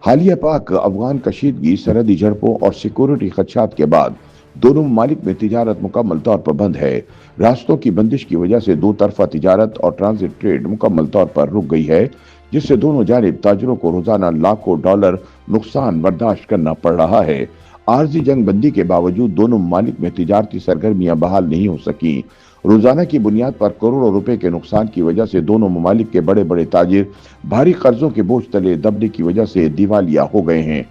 حالیہ پاک افغان کشیدگی، سرحدی جھڑپوں اور سیکورٹی خدشات کے بعد دونوں ممالک میں تجارت مکمل طور پر بند ہے۔ راستوں کی بندش کی وجہ سے دو طرفہ تجارت اور ٹرانزٹ ٹریڈ مکمل طور پر رک گئی ہے، جس سے دونوں جانب تاجروں کو روزانہ لاکھوں ڈالر نقصان برداشت کرنا پڑ رہا ہے۔ عارضی جنگ بندی کے باوجود دونوں ممالک میں تجارتی سرگرمیاں بحال نہیں ہو سکیں۔ روزانہ کی بنیاد پر کروڑوں روپے کے نقصان کی وجہ سے دونوں ممالک کے بڑے بڑے تاجر بھاری قرضوں کے بوجھ تلے دبنے کی وجہ سے دیوالیہ ہو گئے ہیں۔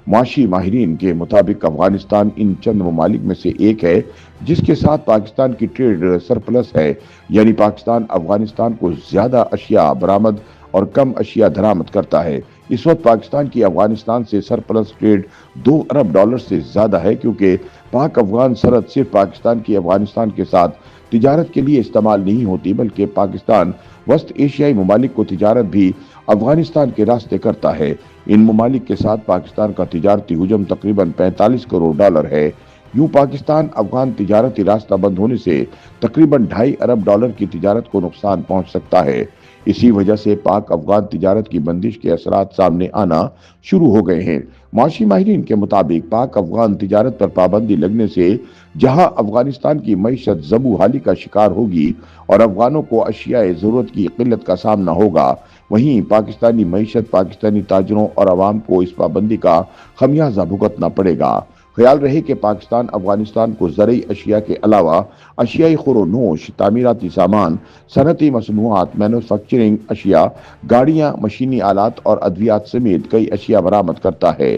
معاشی ماہرین کے مطابق افغانستان ان چند ممالک میں سے ایک ہے جس کے ساتھ پاکستان کی ٹریڈ سرپلس ہے، یعنی پاکستان افغانستان کو زیادہ اشیاء برآمد اور کم اشیاء درآمد کرتا ہے۔ اس وقت پاکستان کی افغانستان سے سرپلس ٹریڈ 2 ارب ڈالر سے زیادہ ہے، کیونکہ پاک افغان سرحد صرف پاکستان کی افغانستان کے ساتھ تجارت کے لیے استعمال نہیں ہوتی، بلکہ پاکستان وسط ایشیائی ممالک کو تجارت بھی افغانستان کے راستے کرتا ہے۔ ان ممالک کے ساتھ پاکستان کا تجارتی حجم تقریباً 45 کروڑ ڈالر ہے۔ یوں پاکستان افغان تجارتی راستہ بند ہونے سے تقریباً 2.5 ارب ڈالر کی تجارت کو نقصان پہنچ سکتا ہے۔ اسی وجہ سے پاک افغان تجارت کی بندش کے اثرات سامنے آنا شروع ہو گئے ہیں۔ معاشی ماہرین کے مطابق پاک افغان تجارت پر پابندی لگنے سے جہاں افغانستان کی معیشت زبوں حالی کا شکار ہوگی اور افغانوں کو اشیاء ضرورت کی قلت کا سامنا ہوگا، وہیں پاکستانی معیشت، پاکستانی تاجروں اور عوام کو اس پابندی کا خمیازہ بھگتنا پڑے گا۔ خیال رہے کہ پاکستان افغانستان کو زرعی اشیاء کے علاوہ اشیائی خور و نوش، تعمیراتی سامان، صنعتی مصنوعات، مینوفیکچرنگ اشیاء، گاڑیاں، مشینی آلات اور ادویات سمیت کئی اشیاء برآمد کرتا ہے۔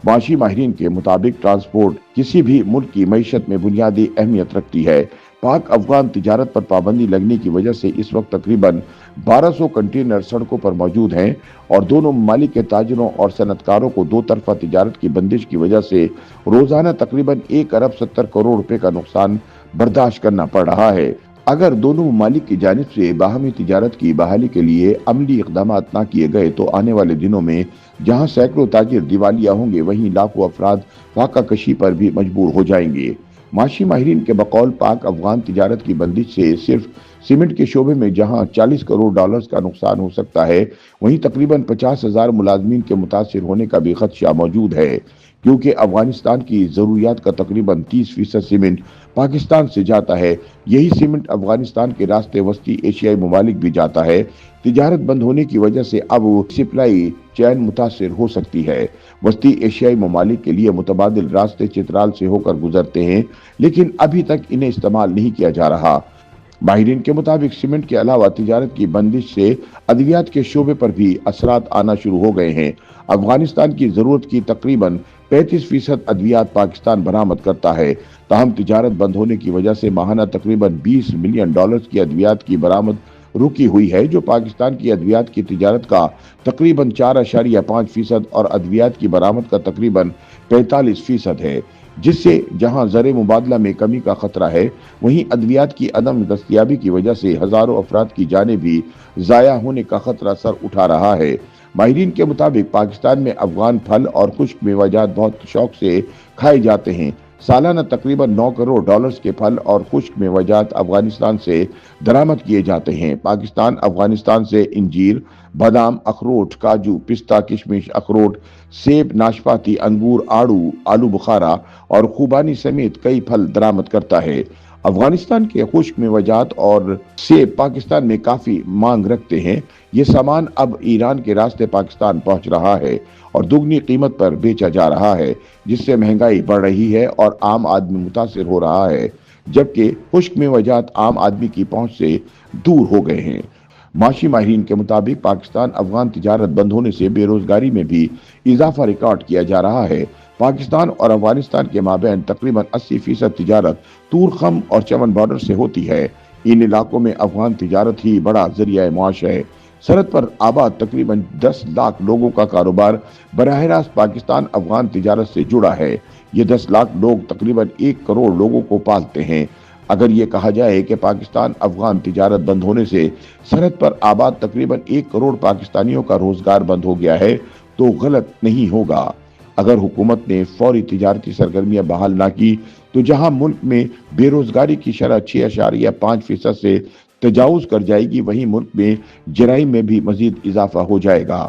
معاشی ماہرین کے مطابق ٹرانسپورٹ کسی بھی ملک کی معیشت میں بنیادی اہمیت رکھتی ہے۔ پاک افغان تجارت پر پابندی لگنے کی وجہ سے اس وقت تقریباً 1200 کنٹینر سڑکوں پر موجود ہیں اور دونوں ممالک کے تاجروں اور صنعت کاروں کو دو طرفہ تجارت کی بندش کی وجہ سے روزانہ تقریباً 1 ارب 70 کروڑ روپے کا نقصان برداشت کرنا پڑ رہا ہے۔ اگر دونوں ممالک کی جانب سے باہمی تجارت کی بحالی کے لیے عملی اقدامات نہ کیے گئے تو آنے والے دنوں میں جہاں سینکڑوں تاجر دیوالیہ ہوں گے، وہیں لاکھوں افراد فاقہ کشی پر بھی مجبور ہو جائیں گے۔ معاشی ماہرین کے بقول پاک افغان تجارت کی بندش سے صرف سیمنٹ کے شعبے میں جہاں 40 کروڑ ڈالرز کا نقصان ہو سکتا ہے، وہیں تقریباً 50,000 ملازمین کے متاثر ہونے کا بھی خدشہ موجود ہے، کیونکہ افغانستان کی ضروریات کا تقریباً 30% سیمنٹ پاکستان سے جاتا ہے۔ یہی سیمنٹ افغانستان کے راستے وسطی ایشیائی ممالک بھی جاتا ہے۔ تجارت بند ہونے کی وجہ سے اب سپلائی چین متاثر ہو سکتی ہے۔ وسطی ایشیائی ممالک کے لیے متبادل راستے چترال سے ہو کر گزرتے ہیں، لیکن ابھی تک انہیں استعمال نہیں کیا جا رہا۔ ماہرین کے مطابق سیمنٹ کے علاوہ تجارت کی بندش سے ادویات کے شعبے پر بھی اثرات آنا شروع ہو گئے ہیں۔ افغانستان کی ضرورت کی تقریباً 35% ادویات پاکستان برآمد کرتا ہے، تاہم تجارت بند ہونے کی وجہ سے ماہانہ تقریباً 20 ملین ڈالرز کی ادویات کی برآمد رکی ہوئی ہے، جو پاکستان کی ادویات کی تجارت کا تقریباً 4.5% اور ادویات کی برآمد کا تقریباً 45% ہے، جس سے جہاں زر مبادلہ میں کمی کا خطرہ ہے، وہیں ادویات کی عدم دستیابی کی وجہ سے ہزاروں افراد کی جانیں بھی ضائع ہونے کا خطرہ سر اٹھا رہا ہے۔ ماہرین کے مطابق پاکستان میں افغان پھل اور خشک میوہ جات بہت شوق سے کھائے جاتے ہیں۔ سالانہ تقریباً 9 کروڑ ڈالرز کے پھل اور خشک میوہ جات افغانستان سے درآمد کیے جاتے ہیں۔ پاکستان افغانستان سے انجیر، بادام، اخروٹ، کاجو، پستہ، کشمش، اخروٹ، سیب، ناشپاتی، انگور، آڑو، آلو بخارا اور خوبانی سمیت کئی پھل درآمد کرتا ہے۔ افغانستان کے خشک میوہ جات اور سیب پاکستان میں کافی مانگ رکھتے ہیں۔ یہ سامان اب ایران کے راستے پاکستان پہنچ رہا ہے اور دگنی قیمت پر بیچا جا رہا ہے، جس سے مہنگائی بڑھ رہی ہے اور عام آدمی متاثر ہو رہا ہے، جبکہ خشک میوہ جات عام آدمی کی پہنچ سے دور ہو گئے ہیں۔ معاشی ماہرین کے مطابق پاکستان افغان تجارت بند ہونے سے بے روزگاری میں بھی اضافہ ریکارڈ کیا جا رہا ہے۔ پاکستان اور افغانستان کے مابین تقریباً 80% تجارت طور خم اور چمن بارڈر سے ہوتی ہے۔ ان علاقوں میں افغان تجارت ہی بڑا ذریعہ معاش ہے۔ سرحد پر آباد تقریباً 10 لاکھ لوگوں کا کاروبار براہ راست پاکستان افغان تجارت سے جڑا ہے۔ یہ 10 لاکھ لوگ تقریباً 1 کروڑ لوگوں کو پالتے ہیں۔ اگر یہ کہا جائے کہ پاکستان افغان تجارت بند ہونے سے سرحد پر آباد تقریباً 1 کروڑ پاکستانیوں کا روزگار بند ہو گیا ہے تو غلط نہیں ہوگا۔ اگر حکومت نے فوری تجارتی سرگرمیاں بحال نہ کی تو جہاں ملک میں بے روزگاری کی شرح 6.5% سے تجاوز کر جائے گی، وہیں ملک میں جرائم میں بھی مزید اضافہ ہو جائے گا۔